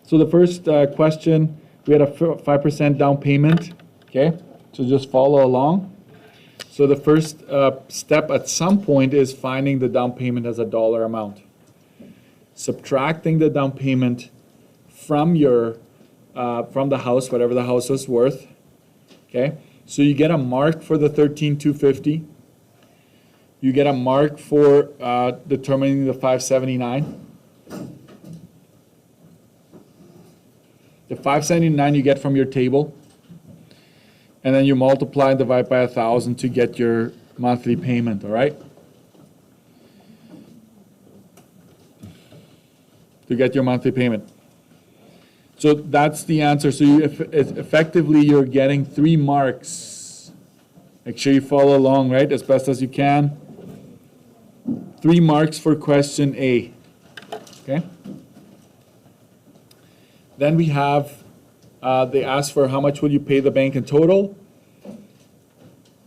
So the first question, we had a 5% down payment, okay? So just follow along. So the first step at some point is finding the down payment as a dollar amount. Subtracting the down payment from your, from the house, whatever the house is worth, okay? So you get a mark for the $13,250. You get a mark for determining the $579. The $579 you get from your table, and then you multiply and divide by 1,000 to get your monthly payment, all right? To get your monthly payment. So that's the answer. So you, effectively, you're getting 3 marks. Make sure you follow along, right, as best as you can. 3 marks for question A, okay? Then we have, they ask for how much will you pay the bank in total.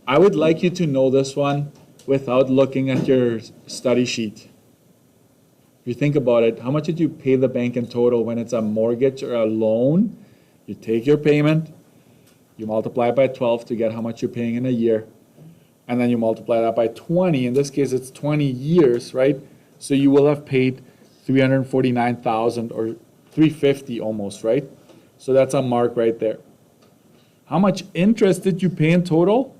I would like you to know this one without looking at your study sheet. If you think about it, how much did you pay the bank in total when it's a mortgage or a loan? You take your payment, you multiply by 12 to get how much you're paying in a year, and then you multiply that by 20. In this case, it's 20 years, right? So you will have paid $349,000 or $350 almost, right? So that's a mark right there. How much interest did you pay in total?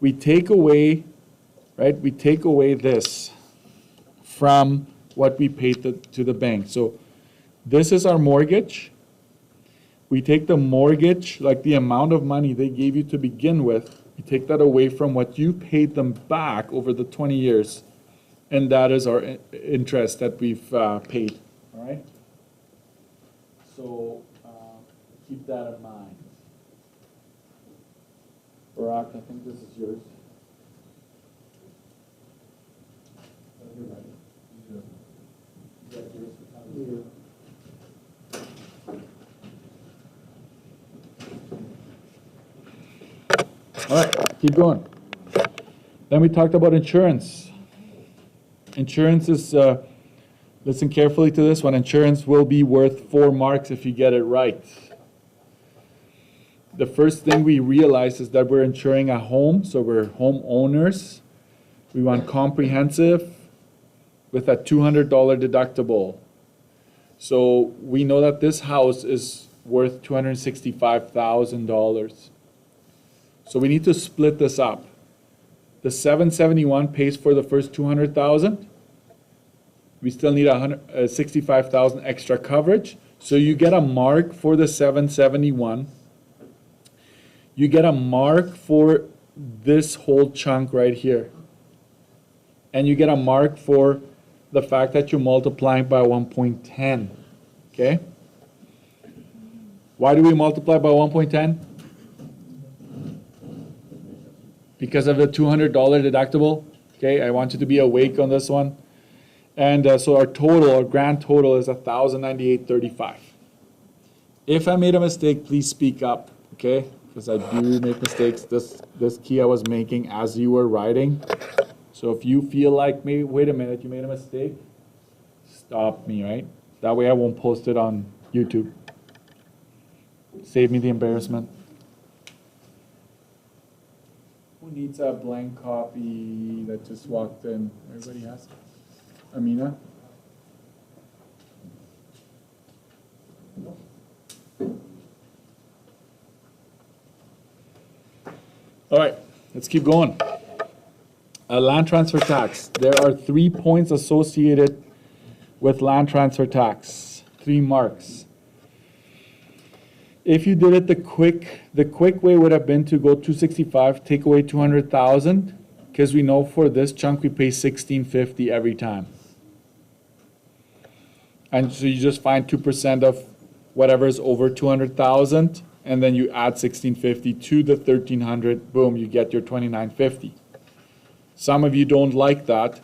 We take away, right? We take away this from what we paid to the bank. So this is our mortgage. We take the mortgage, like the amount of money they gave you to begin with, we take that away from what you paid them back over the 20 years. And that is our interest that we've paid, all right? So keep that in mind. Barack, I think this is yours. You're right. Is that yours? All right, keep going. Then we talked about insurance. Insurance is, listen carefully to this one, insurance will be worth 4 marks if you get it right. The first thing we realize is that we're insuring a home, so we're homeowners. We want comprehensive with a $200 deductible. So we know that this house is worth $265,000. So we need to split this up. The $771 pays for the first $200,000. We still need $65,000 extra coverage. So you get a mark for the $771. You get a mark for this whole chunk right here. And you get a mark for the fact that you're multiplying by 1.10. Okay? Why do we multiply by 1.10? Because of the $200 deductible. Okay, I want you to be awake on this one. And so our total, our grand total is $1,098.35. If I made a mistake, please speak up, okay? Because I do make mistakes. This key I was making as you were writing. So if you feel like, maybe, wait a minute, you made a mistake, stop me, right? That way I won't post it on YouTube. Save me the embarrassment. Who needs a blank copy that just walked in? Everybody has? Amina? All right, let's keep going. Land transfer tax. There are 3 points associated with land transfer tax. 3 marks. If you did it the quick way would have been to go 265, take away 200,000, because we know for this chunk we pay $1,650 every time. And so you just find 2% of whatever is over 200,000, and then you add $1,650 to the $1,300. Boom, you get your $2,950. Some of you don't like that,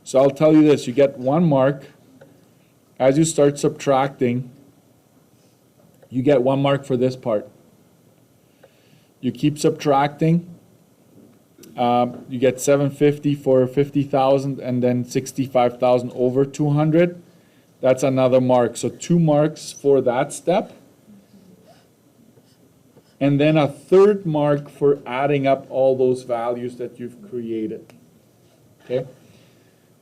so I'll tell you this: you get 1 mark. As you start subtracting, you get 1 mark for this part. You keep subtracting. You get $750 for 50,000, and then 65,000 over 200. That's another mark. So 2 marks for that step. And then a third mark for adding up all those values that you've created. Okay?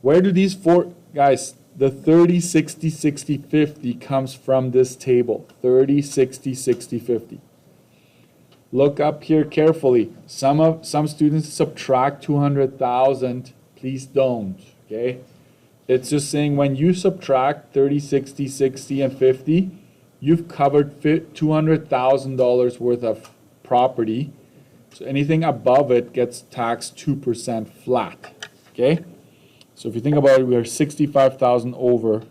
Where do these four, guys, the 30, 60, 60, 50 comes from this table. 30, 60, 60, 50. Look up here carefully. Some students subtract 200,000. Please don't, okay? It's just saying when you subtract 30, 60, 60, and 50, you've covered $200,000 worth of property. So anything above it gets taxed 2% flat, okay? So if you think about it, we are 65,000 over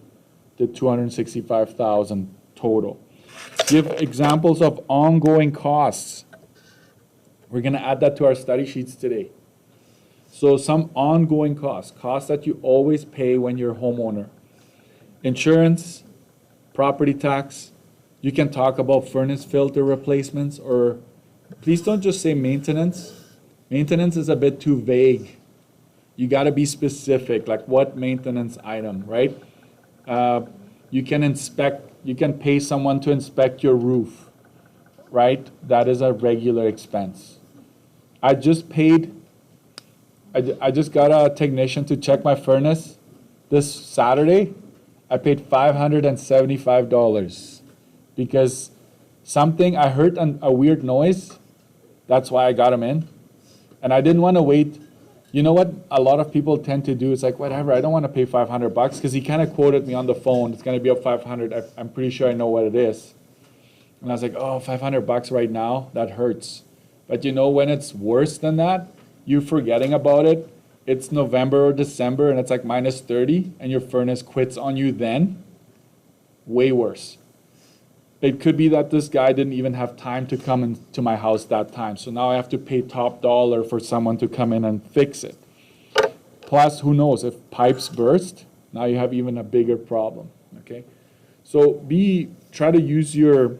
the 265,000 total. Give examples of ongoing costs. We're going to add that to our study sheets today. So some ongoing costs that you always pay when you're a homeowner. Insurance, property tax. You can talk about furnace filter replacements, or please don't just say maintenance. Maintenance is a bit too vague. You got to be specific, like what maintenance item, right? You can pay someone to inspect your roof, right? That is a regular expense. I just got a technician to check my furnace this Saturday. I paid $575 because I heard a weird noise. That's why I got him in. And I didn't want to wait. You know what a lot of people tend to do? It's like, whatever, I don't want to pay $500 because he kind of quoted me on the phone. It's going to be up 500. I'm pretty sure I know what it is. And I was like, oh, $500 right now? That hurts. But you know, when it's worse than that, you're forgetting about it. It's November or December and it's like minus 30 and your furnace quits on you then. Way worse. It could be that this guy didn't even have time to come into my house that time. So now I have to pay top dollar for someone to come in and fix it. Plus, who knows, if pipes burst, now you have even a bigger problem, okay? So try to use your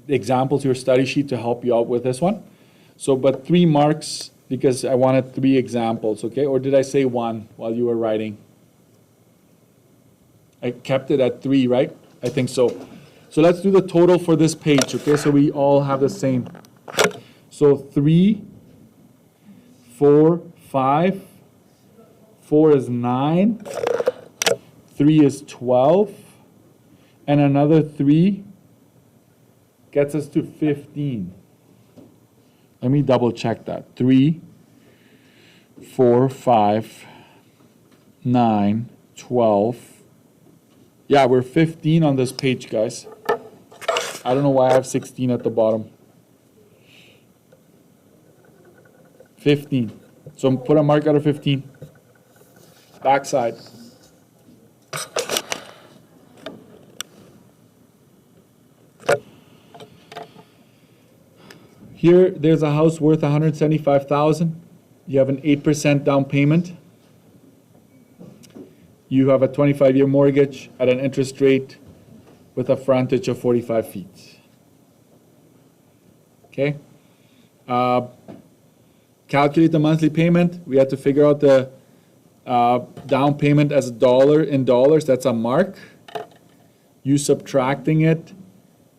examples, your study sheet to help you out with this one. So, but 3 marks because I wanted 3 examples, okay? Or did I say 1 while you were writing? I kept it at 3, right? I think so. So let's do the total for this page, okay? So we all have the same. So 3, 4, 5, 4 is 9, 3 is 12, and another 3 gets us to 15. Let me double check that. 3, 4, 5, 9, 12. Yeah, we're 15 on this page, guys. I don't know why I have 16 at the bottom. 15. So put a mark out of 15. Backside. Here, there's a house worth $175,000. You have an 8% down payment. You have a 25-year mortgage at an interest rate with a frontage of 45 feet. Okay? Calculate the monthly payment. We have to figure out the down payment as in dollars. That's a mark. You subtracting it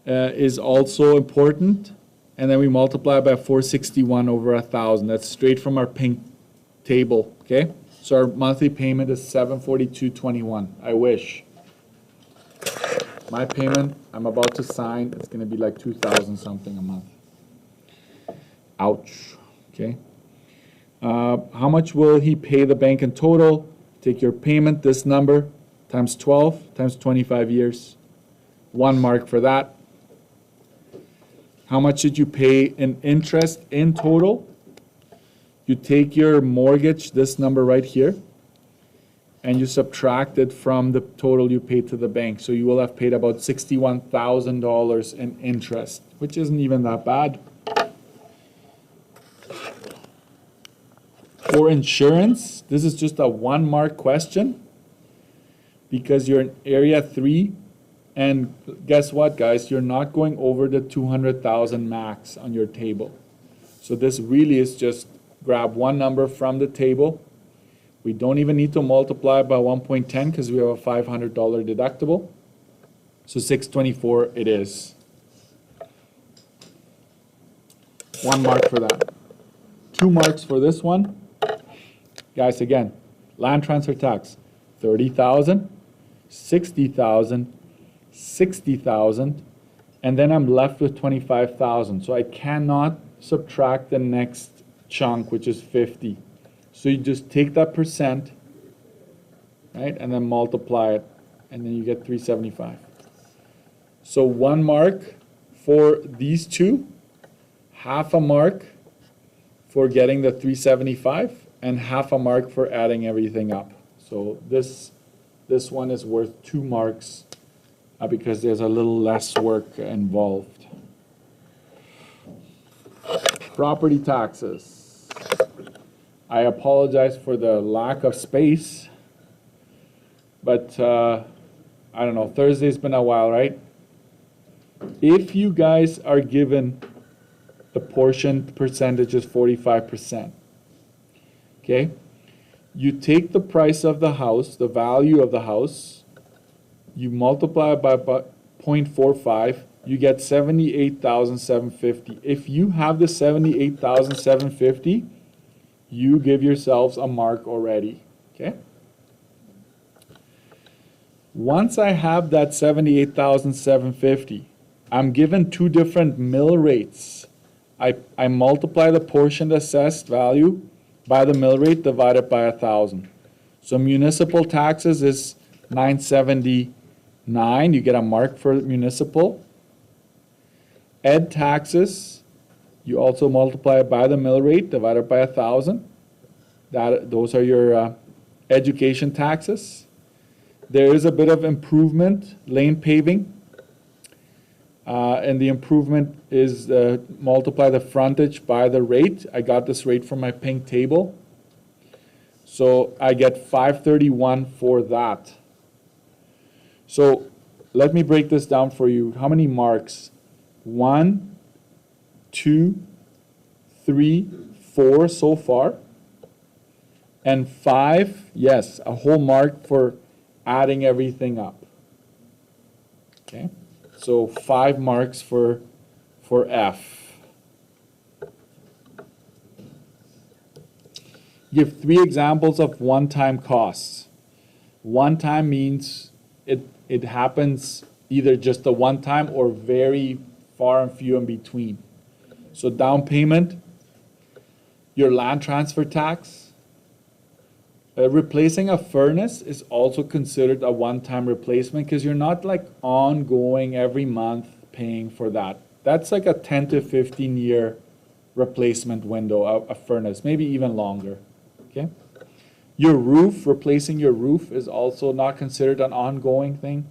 is also important. And then we multiply by 461 over 1,000. That's straight from our pink table, okay? So our monthly payment is $742.21. I wish. My payment, I'm about to sign, it's going to be like $2,000 something a month. Ouch, okay? How much will he pay the bank in total? Take your payment, this number, times 12, times 25 years. 1 mark for that. How much did you pay in interest in total? You take your mortgage, this number right here, and you subtract it from the total you paid to the bank. So you will have paid about $61,000 in interest, which isn't even that bad. For insurance, this is just a 1 mark question because you're in area 3. And guess what, guys? You're not going over the 200,000 max on your table. So this really is just grab one number from the table, We don't even need to multiply by 1.10 because we have a $500 deductible. So 624 it is. 1 mark for that. 2 marks for this one. Guys, again, land transfer tax, 30,000, 60,000, 60,000, and then I'm left with 25,000. So I cannot subtract the next chunk, which is 50. So you just take that percent, right, and then multiply it, and then you get 375. So 1 mark for these two, half a mark for getting the 375, and half a mark for adding everything up. So this one is worth 2 marks because there's a little less work involved. Property taxes. I apologize for the lack of space, but I don't know, Thursday's been a while, right? If you guys are given the portion percentage is 45%, okay? You take the price of the house, the value of the house, you multiply it by 0.45, you get 78,750. If you have the 78,750, you give yourselves a mark already, okay? Once I have that 78,750, I'm given 2 different mill rates. I multiply the portion assessed value by the mill rate divided by 1,000. So municipal taxes is 979. You get a mark for municipal. Ed taxes, you also multiply it by the mill rate divided by 1,000. Those are your education taxes. There is a bit of improvement, lane paving. And the improvement is multiply the frontage by the rate. I got this rate from my pink table. So I get 531 for that. So let me break this down for you. How many marks? 1, 2, 3, 4 so far. And 5, yes, a whole mark for adding everything up. Okay? So 5 marks for F. Give 3 examples of one-time costs. One time means it happens either just a one time or very far and few in between. So down payment, your land transfer tax. Replacing a furnace is also considered a one-time replacement because you're not like ongoing every month paying for that. That's like a 10 to 15 year replacement window, a furnace, maybe even longer, okay? Your roof, replacing your roof is also not considered an ongoing thing.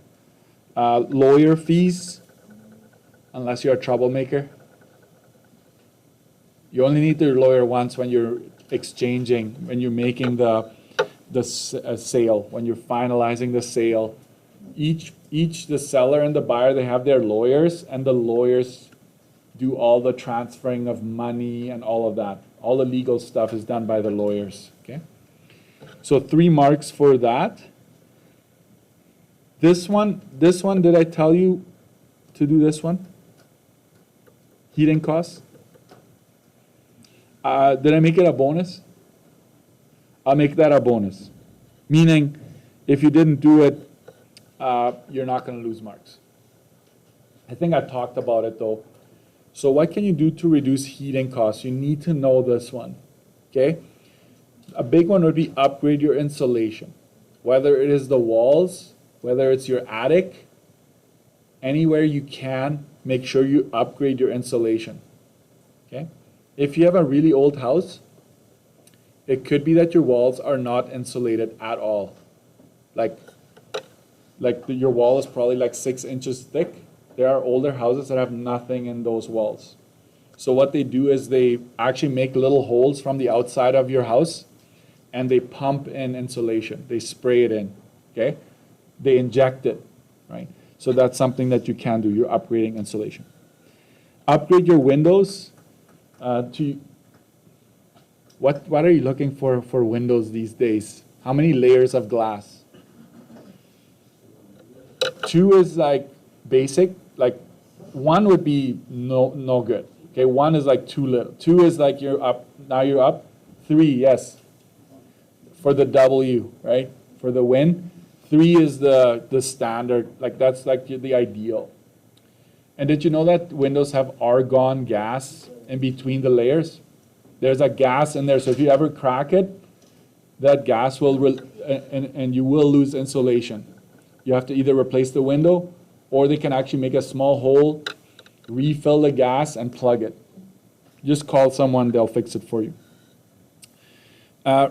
Lawyer fees, unless you're a troublemaker. You only need your lawyer once when you're exchanging, when you're making the sale, when you're finalizing the sale. The seller and the buyer, they have their lawyers, and the lawyers do all the transferring of money and all of that. All the legal stuff is done by the lawyers, okay? So 3 marks for that. This one, did I tell you to do this one? Heating costs. Did I make it a bonus? I'll make that a bonus. Meaning, if you didn't do it, you're not going to lose marks. I think I talked about it though. So what can you do to reduce heating costs? You need to know this one, okay? A big one would be upgrade your insulation. Whether it is the walls, whether it's your attic, anywhere you can, make sure you upgrade your insulation, okay? If you have a really old house, it could be that your walls are not insulated at all. Like your wall is probably like 6 inches thick. There are older houses that have nothing in those walls. So what they do is they actually make little holes from the outside of your house and they pump in insulation. They spray it in, okay? They inject it, right? So that's something that you can do. You're upgrading insulation. Upgrade your windows to... What are you looking for windows these days? How many layers of glass? 2 is like basic, like 1 would be no good. Okay, 1 is like too little. 2 is like you're up, now you're up. 3, yes, for the W, right? For the win. 3 is the standard, like that's like the ideal. And did you know that windows have argon gas in between the layers? There's a gas in there, so if you ever crack it, that gas will, and you will lose insulation. You have to either replace the window, or they can actually make a small hole, refill the gas, and plug it. Just call someone, they'll fix it for you.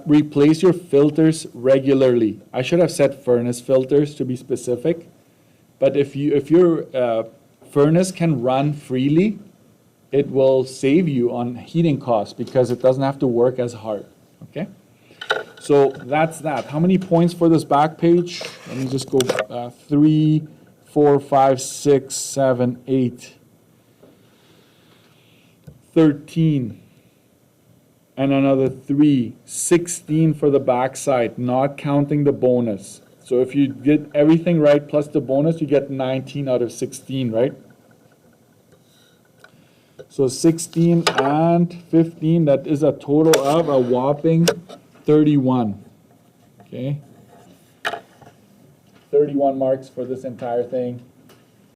Replace your filters regularly. I should have said furnace filters to be specific, but if your furnace can run freely, it will save you on heating costs because it doesn't have to work as hard, okay? So that's that. How many points for this back page? Let me just go 3, 4, 5, 6, 7, 8, 13. And another 3, 16 for the back side, not counting the bonus. So if you get everything right plus the bonus, you get 19 out of 16, right? So 16 and 15, that is a total of a whopping 31. Okay? 31 marks for this entire thing.